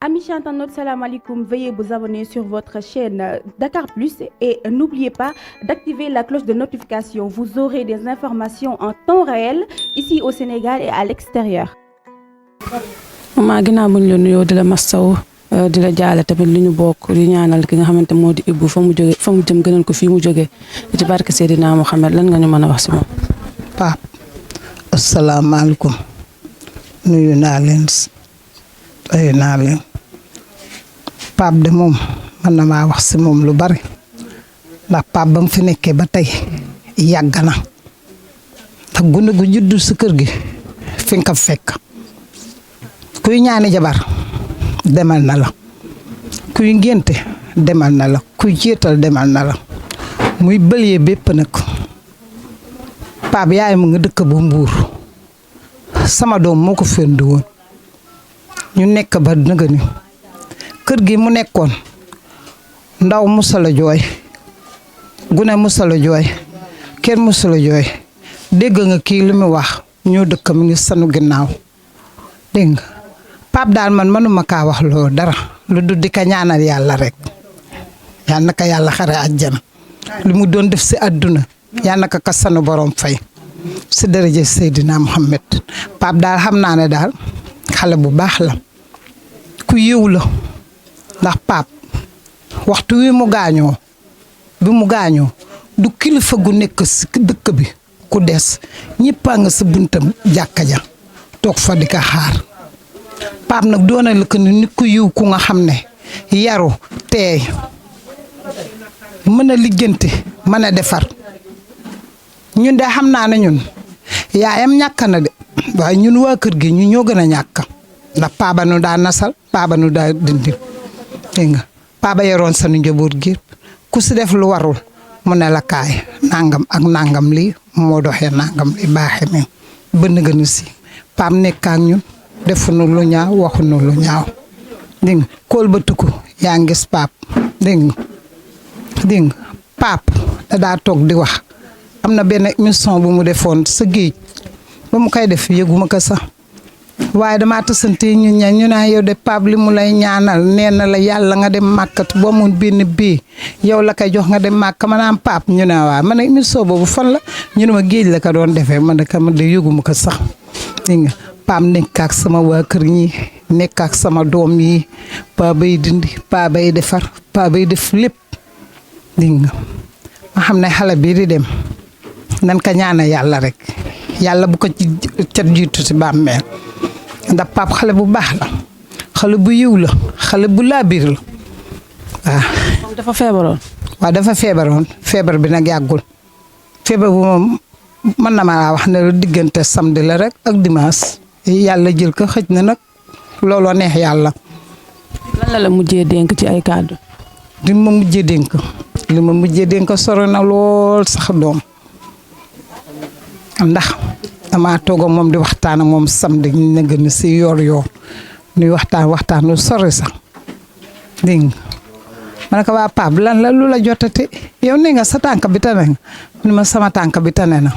Amis internautes, salam alaikum. Veuillez vous abonner sur votre chaîne Dakar Plus et n'oubliez pas d'activer la cloche de notification. Vous aurez des informations en temps réel ici au Sénégal et à l'extérieur. maa ginnaaw bu ñu la nuyoo di la masaw di la jaale tamit li ñu bokk di ñaanal ki nga xamante moo di Ibou fa mu jëm gënal ko fii mu jógee ci barke Seydina Mohamed lan nga ñu mën a wax si moom. Pape asalaamaaleykum nuyu naa leen Pape de moom mën na maa wax si moom lu bari ndax Pape ba mu fi nekkee ba tey yàgg na ndax gune gu juddu si kër gi fi nga ko fekk kuy ñaani jabar demal na la kuy ngénte demal na la kuy jéetal demal na la muy bëlee bépp nag Pape yaay mu nga dëkk bu Mbuur sama doom moo ko fendi woon ñu nekk ba nëga ni kër gi mu nekkoon ndaw musala jooy gune musala jooy kenn musala jooy dégg nga kii li mu wax ñoo dëkk mi ngi sanu ginnaaw dégg nga Pape daal man mënuma kaa wax loo dara lu du di ka ñaanal yàlla rek yal na ka yàlla xare àjjana li mu doon def si àdduna yal na ka sanu borom fay si daraja Seydina Mohamed Pape daal xam naa ne daal xale bu baax la ku yiw la ndax Pape waxtu wi mu gaañoo du kilifa gu nekk si dëkk bi ku des ñëppaa nga sa buntam jàkka ja toog fa di ka xaar Pape nag doona la ko ni nit ku yiw ku nga xam ne yaru teey mën a lijjanti mën a defar ñun de xam naa ne ñun yaayam ñàkk na de waaye ñun waa kër gi ñu ñoo gën a ñàkk ndax Pape nu daa nasal Pape nu daa dindi dégg nga Pape yoroon sanu njaboot gi ku si def lu warul mu ne la kaay nangam ak nangam lii moo doxee nangam li baaxee même bënn gën a si Pape nekk ak ñun defuñu lu ñaaw waxuñu lu ñaaw dégg nga kóol ba tukku yaa ngi gis Pape dégg nga Pape da daa toog di wax am na benn émission bu mu defoon sa géej ba mu koy def yëguma ko sax waaye damaa tasante ñu naa yow de Pape li mu lay ñaanal nee na la yàlla nga dem màkkat boo mun benn bii yow la koy jox nga dem màkk ma naan Pape ñu ne waaw man émission boobu fan la ñu ne ma géej la ko doon defee man de yëguma ko sax dégg nga Pape nekk ak sama waa kër ñi nekk ak sama doom yi Pape bay dindi Pape bay defar Pape bay def lépp dégg nga ma xam ne xale bii di dem nan ka ñaana yàlla rek yàlla bu ko ci cat jiitu si bàmmeel ndax Pape xale bu baax la xale bu yiw la xale bu laabir la waaw. moom dafa feebaroon. waaw dafa feebaroon feebar bi nag yàggul feebar bu moom mën na maa wax ne diggante samedi la rek ak dimanche yàlla jël ko xëj na nag looloo neex yàlla. lan la mujjee dénk ci ay kàddu. li ma mujjee dénk sore na lool sax doom ndax damaa toog ak moom di waxtaan ak moom samedi ñu ne gën si yoor nuy waxtaan lu sore sax dégg nga ma ne ko waa Pape lan la lu la jotati yow nee nga sa tànk bi tane nga mu ne ma sama tànk bi tane na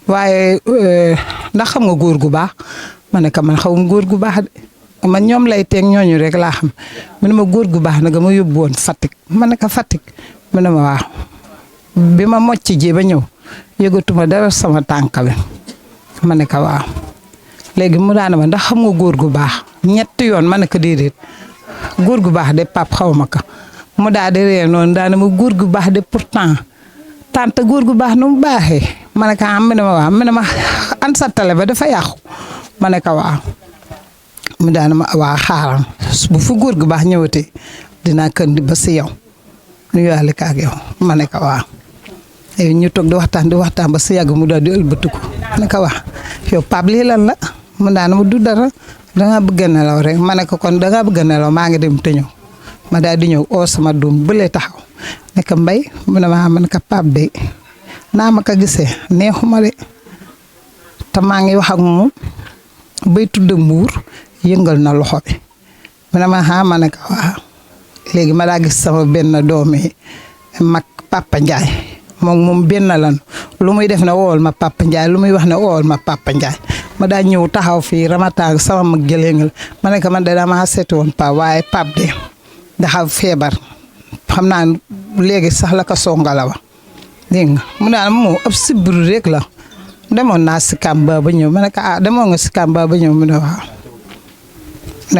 waaye ndax xam nga góor gu baax ma ne ko man xaw ma góor gu baax de man ñoom lay teeg ñooñu rek laa xam mu ne ma góor gu baax nag ma yóbbu woon Fatick ma ne ko Fatick mu ne ma waaw bi ma mocc ji ba ñëw yëgatuma dara sama tànk bi ma ne ko waaw léegi mu daana ma ndax xam nga góor gu baax ñetti yoon ma ne ko déedéet góor gu baax de Pape xaw ma ko mu daal di ree noonu daana ma góor gu baax de pourtant tante góor gu baax nu mu baaxee ma ne ko am mu ne ma waaw mu ne ma an sa tale ba dafa yàqu ma ne ko waaw mu daana ma waa xaaral bu fu góor gu baax ñëwatee dinaa këndi ba si yow nuyuwaale ko ak yow ma ne ko waaw ñu toog di waxtaan ba si yàgg mu daal di ëlbatiku ma ne ko wax yow Pape lii lan la mu daana ma du dara dangaa bëgg a nelaw rek ma ne ko kon dangaa bëgg a nelaw maa ngi dem te ñëw ma daal di ñëw oo sama doom bële taxaw ne ko mbay mu ne ma ne ko Pape de naa ma ko gisee neexuma de te maa ngi wax ak moom bay tudd Mbuur yëngal na loxo bi mu ne ma ne ko waaw léegi ma daa gis sama benn doomi mag Papa Ndiaye moom benn lan lu muy def ne wool ma Papa Ndiaye lu muy wax ne wool ma Papa Ndiaye ma daa ñëw taxaw fii ramataang sama mag jëlee ma ne ko man de damaa seeti woon Pape waaye Pape de dafa feebar xam naa léegi sax la ko songala wa dégg nga mu naan moo ab sibiru rek la demoon naa si Kamba ba ñëw ma ne ko demoon nga si Kamba ba ñëw mu ne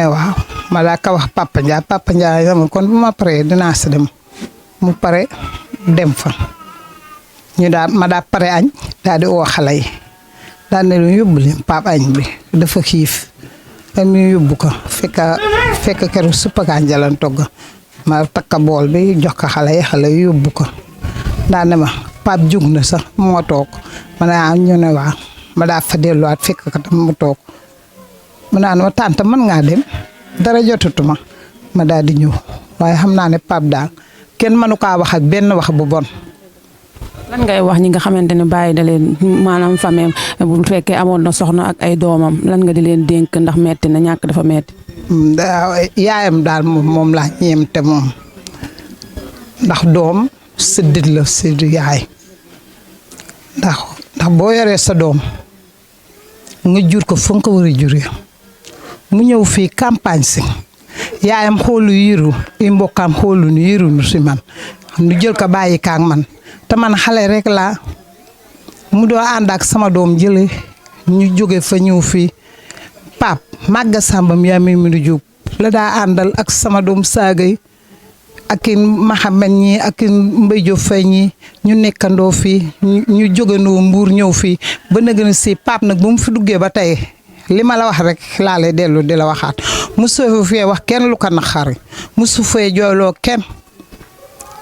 waaw ma daa ko wax Papa Ndiaye sama kon bu ma paree dinaa si dem mu pare dem fa ma daa pare añ daa di oo xale yi daa ne lu yóbbu leen Pape añ bi dafa xiif am ñu yóbbu ko fekk keroog suppa kànja lan togg ma takka bool bi jox ko xale yi yóbbu ko daa ne ma Pape jug na sax moo toog ma ne ñu ne waaw ma daa fa delluwaat fekk ko tam mu toog mu naan ma tante mën ngaa dem dara jotatuma ma daal di ñëw waaye xam naa ne Pape daal kenn mënu kaa wax ak benn wax bu bon. lan ngay wax ñi nga xamante ne bàyyi da leen maanaam famille bu fekkee amoon na soxna ak ay doomam lan nga di leen dénk ndax metti na ñàkk dafa metti. yaayam daal moom laa ñeem te moom ndax doom séddit la séddu yaay ndax boo yoree sa doom nga jur ko fa nga ko war a juree mu ñëw fii campagne si yaayam xoolu yiru i mbokkaam xoolu nu yiru nu si man nu jël ko bàyyi kaak man te man xale rek laa mu doo ànd ak sama doom jële ñu jóge fa ñëw fii Pape Maga Sambam yaa mi du jóg la daa àndal ak sama doom saagay ak i Mahamed ñi ak i Mbaye Diop Faye ñi ñu nekkandoo fii ñu jógandoo Mbuur ñëw fii ba na gën a si Pape nag bu mu fi duggee ba tey li ma la wax rek laa lay dellu di la waxaat musu fee wax kenn lu ko naqari musu fee jooyloo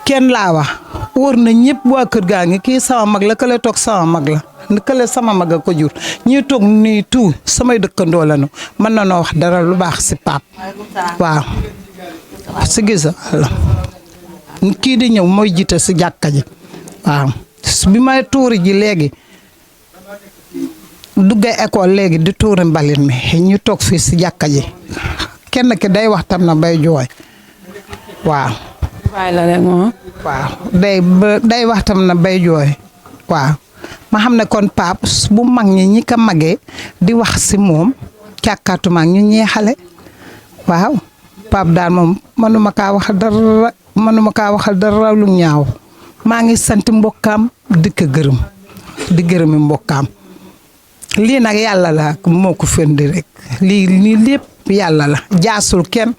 kenn laa wax wóor na ñëpp waa kër gaa ngi kii sama mag la kële toog sama mag la kële sama mag a ko jur ñuy toog nii tout samay dëkkandoo la nu mën na noo wax dara lu baax si Pape waaw si gis la kii di ñëw mooy jiite si jàkka ji waaw bi may tuuri ji léegi duggee école léegi di tuuri mbalit mi ñu toog fii si jàkka ji kenn ki day wax tam na bay jooy waaw waaw day wax tam na bay jooy waaw ma xam ne kon Pape bu mag ñi ko magee di wax si moom càkkaatuma ñu ñeexale waaw Pape daal moom mënuma kaa waxal dara lu ñaaw maa ngi sant mbokkaam di ko gërëm di gërëmi mbokkaam lii nag yàlla la moo ko fendi rek lii lépp yàlla la jaasul kenn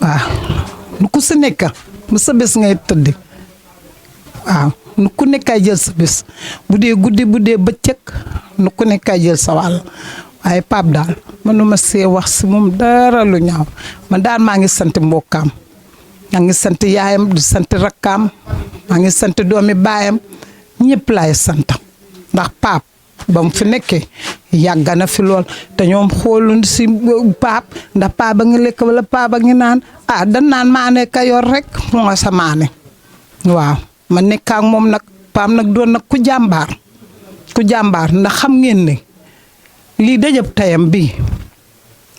waaw nu ku si nekk mu sa bés ngay tëdd waaw nu ku nekkay jël sa bés bu dee guddi bu dee bëccëg nu ku nekkay jël sa wàll waaye Pape daal mënuma see wax si moom dara lu ñaaw man daal maa ngi sant mbokkaam maa ngi sant yaayam di sant rakkaam maa ngi sant doomi baayam ñëpp laay sant ndax Pape ba mu fi nekkee yàgg na fi lool te ñoom xooluñ si Pape ndax Pape ba ngi lekk wala Pape ba ngi naan dan naan maane ka yor rek moo sa maane waaw ma nekk ak moom nag Pape nag doon nag ku jàmbaar ndax xam ngeen ne lii dëjëb tayam bi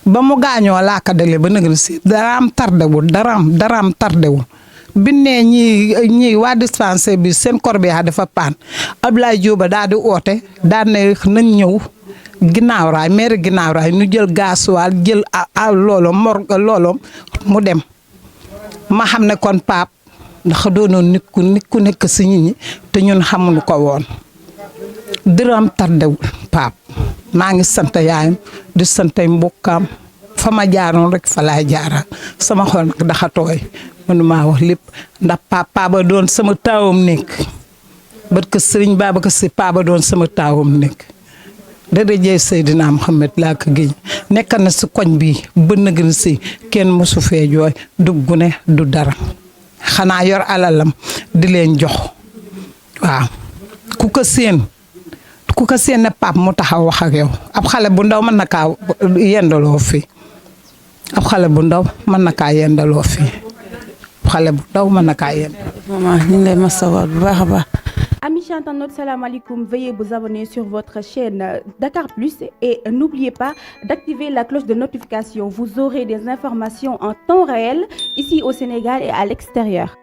ba mu gaañoo laa ko dale ba nëgën si daraam tardewul bi nee ñii waa dispensaire bi seen corbillard dafa paan Ablaye Diop daal di oote daal ne nañ ñëw ginnaaw raay maire ginnaaw raay ñu jël gaasuwaal jël loolom mu dem ma xam ne kon Pape ndax doonoon nit ku nekk si nit ñi te ñun xamuñu ko woon dërëm tardewul Pape maa ngi sant yaayam di sant mbokkaam fa ma jaaroon rek fa laay jaara sama xol nag daxa tooy mënuma wax lépp ndax Pape ba doon sama taawam nekk barke Sëriñ Babacar Si Pape ba doon sama taawam nekk dërëjee Seydina Muhammad laa ko géej nekk na si koñ bi ba nëgën si kenn mosu fee jooy du gune du dara xanaa yor alalam di leen jox waaw ku ko seen ne Pape mu taxaw wax ak yow ab xale bu ndaw mën na kaa yendaloo fii ab xale bu ndaw mën na kaa yendaloo fii xale bu ndaw mën na kaa yendaloo. maman ñu ngi lay masawaat bu baax a baax. Amis internautes, salam alaikum. Veuillez vous abonner sur votre chaîne Dakar Plus et n'oubliez pas d'activer la cloche de notification. Vous aurez des informations en temps réel ici au Sénégal et à l'extérieur.